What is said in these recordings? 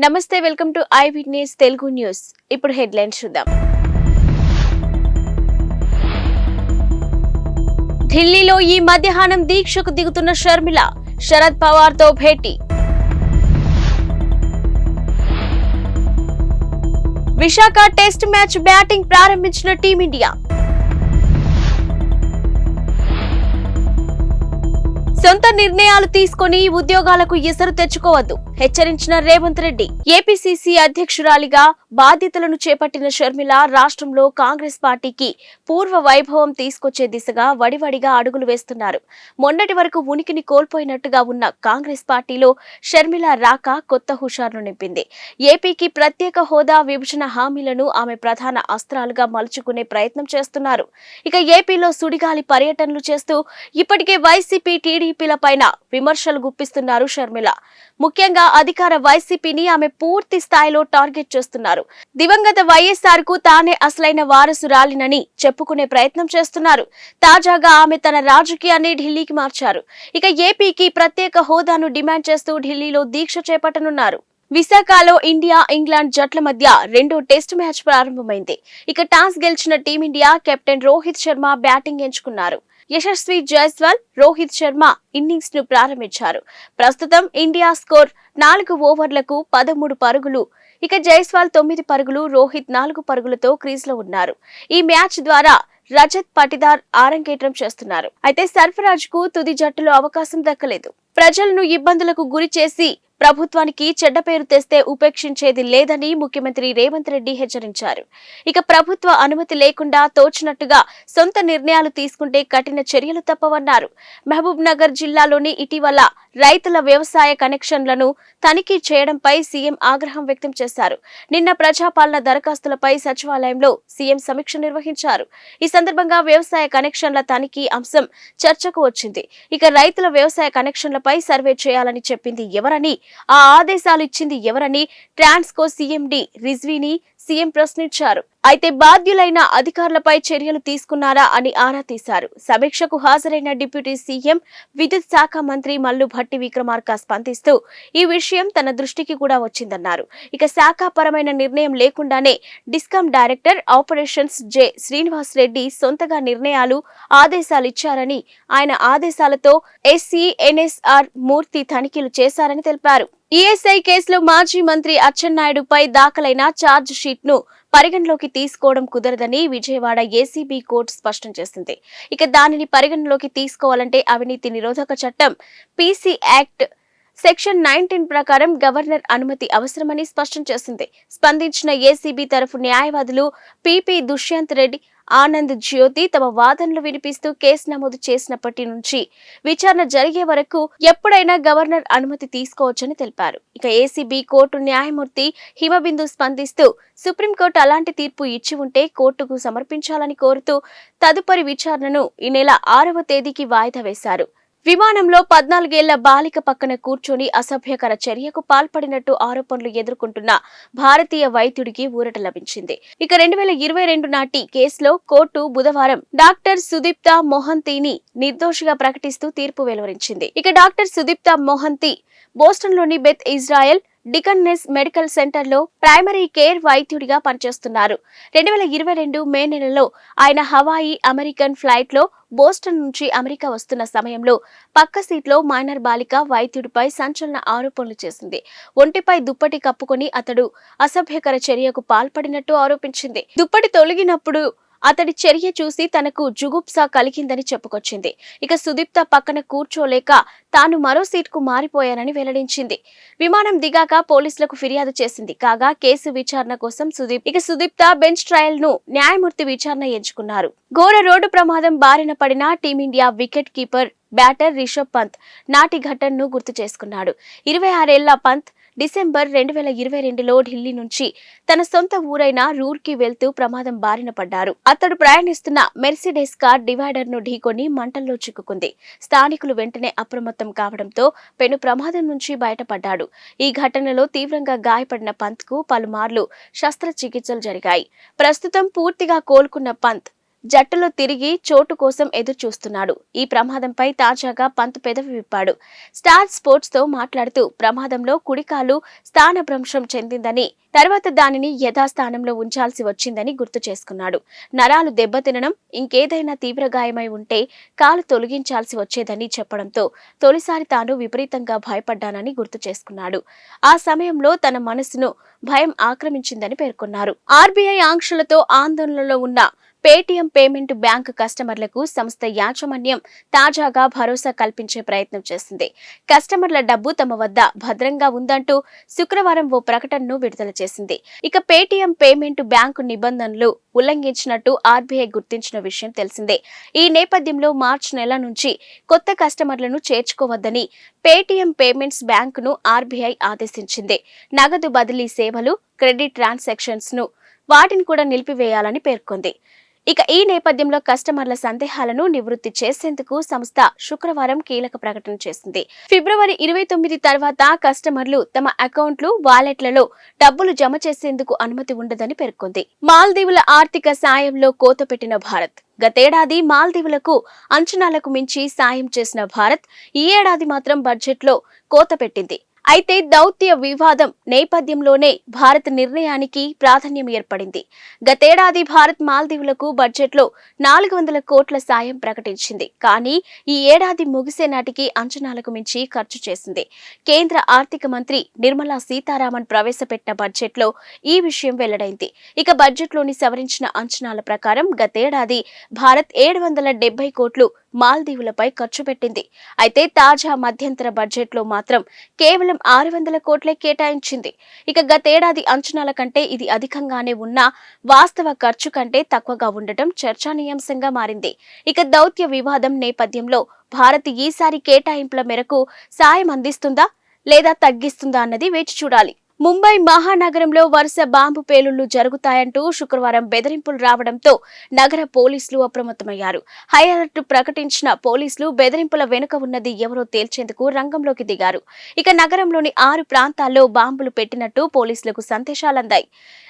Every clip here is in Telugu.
నమస్తే welcome to I witness Telugu news. ఇప్పుడు హెడ్లైన్స్ చూద్దాం. ఢిల్లీలో ఈ మధ్యాహ్నం దీక్షకు దిగుతున్న షర్మిల, శరద్ పవార్ తో భేటీ. విశాఖ టెస్ట్ మ్యాచ్ బ్యాటింగ్ ప్రారంభించిన టీమిండియా. సొంత నిర్ణయాలు తీసుకుని ఉద్యోగాలకు ఎసరు తెచ్చుకోవద్దు హెచ్చరించిన రేవంత్ రెడ్డి. ఏపీసీసీ అధ్యక్షురాలిగా బాధ్యతలను చేపట్టిన షర్మిల రాష్ట్రంలో కాంగ్రెస్ పార్టీకి పూర్వ వైభవం తీసుకొచ్చే దిశగా వడివడిగా అడుగులు వేస్తున్నారు. మొన్నటి వరకు ఉనికిని కోల్పోయినట్టుగా ఉన్న కాంగ్రెస్ పార్టీలో షర్మిల రాక కొత్త హుషారును నింపింది. ఏపీకి ప్రత్యేక హోదా, విభజన హామీలను ఆమె ప్రధాన అస్త్రాలుగా మలుచుకునే ప్రయత్నం చేస్తున్నారు. ఇక ఏపీలో సుడిగాలి పర్యటనలు చేస్తూ ఇప్పటికే వైసీపీ, టీడీపీల పైన విమర్శలు గుప్పిస్తున్నారు షర్మిల. ముఖ్యంగా అధికార వైసీపీని ఆమె పూర్తి స్థాయిలో టార్గెట్ చేస్తున్నారు. దివంగత వైఎస్ఆర్ కు తానే అసలైన వారసురాలినని చెప్పుకునే ప్రయత్నం చేస్తున్నారు. తాజాగా ఆమె తన రాజకీయాన్ని ఢిల్లీకి మార్చారు. ఇక ఏపీకి ప్రత్యేక హోదాను డిమాండ్ చేస్తూ ఢిల్లీలో దీక్ష చేపట్టనున్నారు. విశాఖలో ఇండియా, ఇంగ్లాండ్ జట్ల మధ్య రెండో టెస్ట్ మ్యాచ్ ప్రారంభమైంది. ఇక టాస్ గెలిచిన team India captain Rohit Sharma batting ఎంచుకున్నారు. యశస్వి జైస్వాల్, రోహిత్ శర్మ ఇన్నింగ్స్ ను ప్రారంభించారు. ప్రస్తుతం ఇండియా స్కోర్ 4 ఓవర్లకు 13 పరుగులు. ఇక జైస్వాల్ 9 పరుగులు, రోహిత్ 4 పరుగులతో క్రీజ్ లో ఉన్నారు. ఈ మ్యాచ్ ద్వారా రజత్ పటిదార్ ఆరంగేట్రం చేస్తున్నారు. అయితే సర్ఫరాజ్ కు తుది జట్టులో అవకాశం దక్కలేదు. ప్రజలను ఇబ్బందులకు గురి చేసి ప్రభుత్వానికి చెడ్డ పేరు తెస్తే ఉపేక్షించేది లేదని ముఖ్యమంత్రి రేవంత్ రెడ్డి హెచ్చరించారు. ఇక ప్రభుత్వ అనుమతి లేకుండా తోచినట్టుగా సొంత నిర్ణయాలు తీసుకుంటే కఠిన చర్యలు తప్పవన్నారు. మహబూబ్ నగర్ జిల్లాలోని ఇటీవల రైతుల వ్యవసాయ కనెక్షన్లను తనిఖీ చేయడంపై సీఎం ఆగ్రహం వ్యక్తం చేశారు. నిన్న ప్రజాపాలన దరఖాస్తులపై సచివాలయంలో సీఎం సమీక్ష నిర్వహించారు. ఈ సందర్భంగా వ్యవసాయ కనెక్షన్ల తనిఖీ అంశం చర్చకు వచ్చింది. ఇక రైతుల వ్యవసాయ కనెక్షన్లపై సర్వే చేయాలని చెప్పింది ఎవరని, ఆ ఆదేశాలు ఇచ్చింది ఎవరని ట్రాన్స్కో సీఎండీ రిజ్వీని సీఎం ప్రశ్నించారు. అయితే బాధ్యులైన అధికారులపై చర్యలు తీసుకున్నారా అని ఆరా తీశారు. సమీక్షకు హాజరైన డిప్యూటీ సీఎం, విద్యుత్ శాఖ మంత్రి మల్లు భట్టి విక్రమార్క స్పందిస్తూ ఈ విషయం తన దృష్టికి కూడా వచ్చిందన్నారు. ఇక శాఖాపరమైన నిర్ణయం లేకుండానే discom director operations J Srinivas Reddy సొంతగా నిర్ణయాలు, ఆదేశాలు ఇచ్చారని, ఆయన ఆదేశాలతో ఎస్సీ ఎన్ఎస్ఆర్ మూర్తి తనిఖీలు చేశారని తెలిపారు. ఈఎస్ఐ కేసులో మాజీ మంత్రి అచ్చెన్నాయుడుపై దాఖలైన ఛార్జ్ షీట్ ను పరిగణలోకి తీసుకోవడం కుదరదని విజయవాడ ఏసీబీ కోర్టు స్పష్టం చేసింది. ఇక దానిని పరిగణలోకి తీసుకోవాలంటే అవినీతి నిరోధక చట్టం పీసీ యాక్ట్ సెక్షన్ 19 ప్రకారం గవర్నర్ అనుమతి అవసరమని స్పష్టం చేసింది. స్పందించిన ఏసీబీ తరఫు న్యాయవాదులు పిపి దుష్యంత్ రెడ్డి, ఆనంద్ జ్యోతి తమ వాదనలు వినిపిస్తూ కేసు నమోదు చేసినప్పటి నుంచి విచారణ జరిగే వరకు ఎప్పుడైనా గవర్నర్ అనుమతి తీసుకోవచ్చని తెలిపారు. ఇక ఏసీబీ కోర్టు న్యాయమూర్తి హిమబిందు స్పందిస్తూ సుప్రీంకోర్టు అలాంటి తీర్పు ఇచ్చి ఉంటే కోర్టుకు సమర్పించాలని కోరుతూ తదుపరి విచారణను ఈ నెల 6వ తేదీకి వాయిదా వేశారు. విమానంలో 14 ఏళ్ల బాలిక పక్కన కూర్చొని అసభ్యకర చర్యకు పాల్పడినట్టు ఆరోపణలు ఎదుర్కొంటున్న భారతీయ వైద్యుడికి ఊరట లభించింది. ఇక 2022 నాటి కేసులో కోర్టు బుధవారం డాక్టర్ సుదీప్తా మొహంతీని నిర్దోషిగా ప్రకటిస్తూ తీర్పు వెలువరించింది. ఇక డాక్టర్ సుదీప్తా మొహంతి బోస్టన్లోని Beth Israel Deaconess medical center లో ప్రైమరీ కేర్ వైద్యుడిగా పనిచేస్తున్నారు. 2022 మే నెలలో ఆయన హవాయి అమెరికన్ ఫ్లైట్ లో బోస్టన్ నుంచి అమెరికా వస్తున్న సమయంలో పక్క సీట్లో మైనర్ బాలిక వైద్యుడిపై సంచలన ఆరోపణలు చేసింది. ఒంటిపై దుప్పటి కప్పుకొని అతడు అసభ్యకర చర్యకు పాల్పడినట్టు ఆరోపించింది. దుప్పటి తొలగినప్పుడు అతడి చర్య చూసి తనకు జుగుప్సా కలిగిందని చెప్పుకొచ్చింది. ఇక సుదీప్త పక్కన కూర్చోలేక తాను మరో సీట్కు మారిపోయానని వెల్లడించింది. విమానం దిగాక పోలీసులకు ఫిర్యాదు చేసింది. కాగా కేసు విచారణ కోసం సుదీప్త బెంచ్ ట్రయల్ ను న్యాయమూర్తి విచారణ ఎంచుకున్నారు. ఘోర రోడ్డు ప్రమాదం బారిన పడిన team India wicket keeper batter Rishabh Pant నాటి ఘటనను గుర్తు చేసుకున్నాడు. 26 ఏళ్ల పంత్ డిసెంబర్ 2022లో ఢిల్లీ నుంచి తన సొంత ఊరైన రూర్కి వెళ్తూ ప్రమాదం బారిన పడ్డారు. అతడు ప్రయాణిస్తున్న మెర్సిడెస్ కార్ డివైడర్ ను ఢీకొని మంటల్లో చిక్కుకుంది. స్థానికులు వెంటనే అప్రమత్తం కావడంతో పెను ప్రమాదం నుంచి బయటపడ్డాడు. ఈ ఘటనలో తీవ్రంగా గాయపడిన పంత్ కు పలుమార్లు శస్త్రచికిత్సలు జరిగాయి. ప్రస్తుతం పూర్తిగా కోలుకున్న పంత్ జట్టులో తిరిగి చోటు కోసం ఎదురు చూస్తున్నాడు. ఈ ప్రమాదంపై తాజాగా పంత్ పెదవి విప్పాడు. స్టార్ స్పోర్ట్స్ తో మాట్లాడుతూ ప్రమాదంలో కుడికాలు స్థానభ్రంశం చెందిందని, తర్వాత దానిని యథాస్థానంలో ఉంచాల్సి వచ్చిందని గుర్తు చేసుకున్నాడు. నరాలు దెబ్బతినడం, ఇంకేదైనా తీవ్ర గాయమై ఉంటే కాలు తొలగించాల్సి వచ్చేదని చెప్పడంతో తొలిసారి తాను విపరీతంగా భయపడ్డానని గుర్తు చేసుకున్నాడు. ఆ సమయంలో తన మనసును భయం ఆక్రమించిందని పేర్కొన్నారు. ఆర్బీఐ ఆంక్షలతో ఆందోళనలో ఉన్న పేటీఎం పేమెంట్ బ్యాంక్ కస్టమర్లకు సంస్థ యాజమాన్యం తాజాగా భరోసా కల్పించే ప్రయత్నం చేసింది. కస్టమర్ల డబ్బు తమ వద్ద భద్రంగా ఉందంటూ శుక్రవారం ఓ ప్రకటనను విడుదల చేసింది. ఇక పేటీఎం పేమెంట్ బ్యాంకు నిబంధనలు ఉల్లంఘించినట్టు ఆర్బీఐ గుర్తించిన విషయం తెలిసిందే. ఈ నేపథ్యంలో మార్చి నెల నుంచి కొత్త కస్టమర్లను చేర్చుకోవద్దని పేటీఎం పేమెంట్స్ బ్యాంకును ఆర్బీఐ ఆదేశించింది. నగదు బదిలీ సేవలు, క్రెడిట్ ట్రాన్సాక్షన్స్ ను వాటిని కూడా నిలిపివేయాలని పేర్కొంది. ఇక ఈ నేపథ్యంలో కస్టమర్ల సందేహాలను నివృత్తి చేసేందుకు సంస్థ శుక్రవారం కీలక ప్రకటన చేసింది. ఫిబ్రవరి 29 తర్వాత కస్టమర్లు తమ అకౌంట్లు, వాలెట్లలో డబ్బులు జమ చేసేందుకు అనుమతి ఉండదని పేర్కొంది. మాల్దీవుల ఆర్థిక సాయంలో కోత పెట్టిన భారత్. గతేడాది మాల్దీవులకు అంచనాలకు మించి సాయం చేసిన భారత్ ఈ ఏడాది మాత్రం బడ్జెట్లో కోత పెట్టింది. అయితే దౌత్య వివాదం నేపథ్యంలోనే భారత్ నిర్ణయానికి ప్రాధాన్యం ఏర్పడింది. గతేడాది భారత్ మాల్దీవులకు బడ్జెట్లో 400 కోట్ల సాయం ప్రకటించింది. కానీ ఈ ఏడాది ముగిసే నాటికి అంచనాలకు మించి ఖర్చు చేసింది. కేంద్ర ఆర్థిక మంత్రి నిర్మలా సీతారామన్ ప్రవేశపెట్టిన బడ్జెట్లో ఈ విషయం వెల్లడైంది. ఇక బడ్జెట్లోని సవరించిన అంచనాల ప్రకారం గతేడాది భారత్ 770 కోట్లు మాల్దీవులపై ఖర్చు పెట్టింది. అయితే తాజా మధ్యంతర బడ్జెట్లో మాత్రం కేవలం 600 కోట్లే కేటాయించింది. ఇక గతేడాది అంచనాల కంటే ఇది అధికంగానే ఉన్నా వాస్తవ ఖర్చు కంటే తక్కువగా ఉండటం చర్చనీయాంశంగా మారింది. ఇక దౌత్య వివాదం నేపథ్యంలో భారత్ ఈసారి కేటాయింపుల మేరకు సాయం అందిస్తుందా లేదా తగ్గిస్తుందా అన్నది వేచి చూడాలి. ముంబై మహానగరంలో వరుస బాంబు పేలుళ్లు జరుగుతాయంటూ శుక్రవారం బెదిరింపులు రావడంతో నగర పోలీసులు అప్రమత్తమయ్యారు. హై అలర్ట్ ప్రకటించిన పోలీసులు బెదిరింపుల వెనుక ఉన్నది ఎవరో తేల్చేందుకు రంగంలోకి దిగారు. ఇక నగరంలోని 6 ప్రాంతాల్లో బాంబులు పెట్టినట్టు పోలీసులకు సందేశాలందాయి.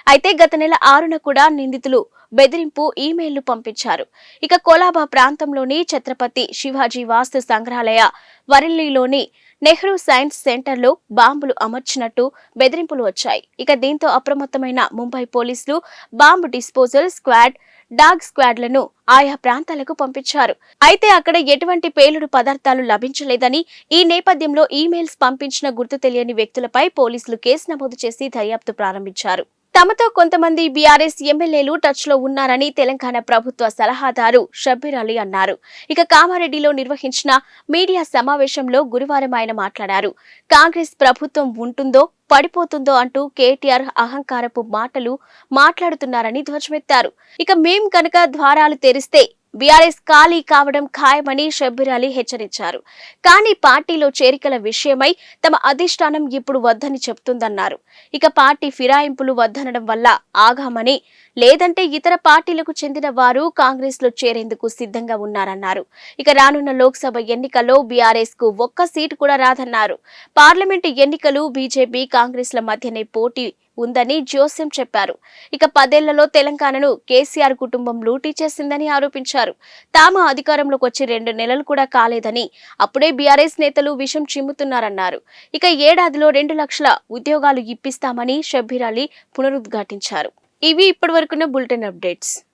అయితే గత నెల 6న కూడా నిందితులు బెదిరింపు ఈమెయిల్లు పంపించారు. ఇక కొలాబా ప్రాంతంలోని ఛత్రపతి శివాజీ వాస్తు సంగ్రహాలయ, వరెల్లీలోని నెహ్రూ సైన్స్ సెంటర్లో బాంబులు అమర్చినట్టు బెదిరింపులు వచ్చాయి. ఇక దీంతో అప్రమత్తమైన ముంబై పోలీసులు బాంబు డిస్పోజల్ స్క్వాడ్, డాగ్ స్క్వాడ్లను ఆయా ప్రాంతాలకు పంపించారు. అయితే అక్కడ ఎటువంటి పేలుడు పదార్థాలు లభించలేదని, ఈ నేపథ్యంలో ఈమెయిల్స్ పంపించిన గుర్తు తెలియని వ్యక్తులపై పోలీసులు కేసు నమోదు చేసి దర్యాప్తు ప్రారంభించారు. తమతో కొంతమంది బీఆర్ఎస్ ఎమ్మెల్యేలు టచ్ లో ఉన్నారని తెలంగాణ ప్రభుత్వ సలహాదారు షబ్బీర్ అలీ అన్నారు. ఇక కామారెడ్డిలో నిర్వహించిన మీడియా సమావేశంలో గురువారం ఆయన మాట్లాడారు. కాంగ్రెస్ ప్రభుత్వం ఉంటుందో పడిపోతుందో అంటూ కేటీఆర్ అహంకారపు మాటలు మాట్లాడుతున్నారని ధ్వజమెత్తారు. ఇక మేం కనుక ద్వారాలు తెరిస్తే బీఆర్ఎస్ ఖాళీ కావడం ఖాయమని షబ్బీర్ అలీ హెచ్చరించారు. కానీ పార్టీలో చేరికల విషయమై తమ అధిష్టానం ఇప్పుడు వద్దని చెబుతుందన్నారు. ఇక పార్టీ ఫిరాయింపులు వద్దనడం వల్ల ఆగామని, లేదంటే ఇతర పార్టీలకు చెందిన వారు కాంగ్రెస్ లో చేరేందుకు సిద్ధంగా ఉన్నారన్నారు. ఇక రానున్న లోక్సభ ఎన్నికల్లో బీఆర్ఎస్ కు ఒక్క సీటు కూడా రాదన్నారు. పార్లమెంటు ఎన్నికలు బీజేపీ, కాంగ్రెస్ల మధ్యనే పోటీ ఉందని జోస్యం చెప్పారు. ఇక 10 ఏళ్లలో తెలంగాణను కేసీఆర్ కుటుంబం లూటీ చేసిందని ఆరోపించారు. తాము అధికారంలోకి వచ్చి 2 నెలలు కూడా కాలేదని, అప్పుడే బీఆర్ఎస్ నేతలు విషం చిమ్ముతున్నారన్నారు. ఇక ఏడాదిలో 2 లక్షల ఉద్యోగాలు ఇప్పిస్తామని షబ్బీర్ అలీ పునరుద్ఘాటించారు. ఇవి ఇప్పటివరకున్న బులెటిన్ అప్డేట్స్.